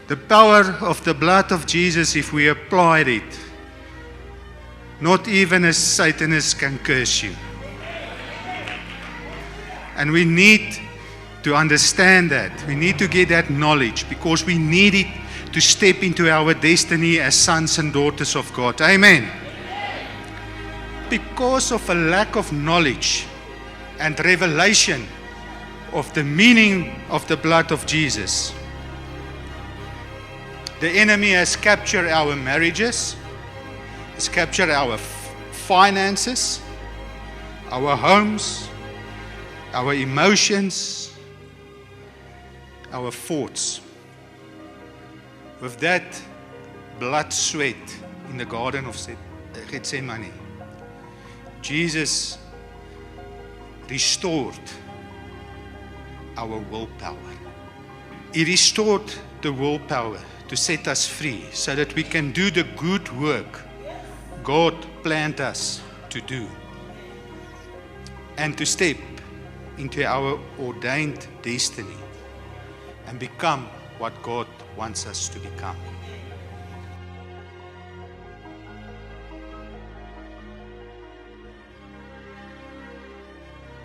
The power of the blood of Jesus, if we applied it, not even a Satanist can curse you. And we need to understand that. We need to get that knowledge because we need it to step into our destiny as sons and daughters of God. Amen. Because of a lack of knowledge and revelation of the meaning of the blood of Jesus, the enemy has captured our marriages, has captured our finances, our homes, our emotions, our thoughts. With that blood sweat in the Garden of Gethsemane, Jesus restored our willpower. He restored the willpower to set us free so that we can do the good work God planned us to do and to step into our ordained destiny and become what God wants us to become.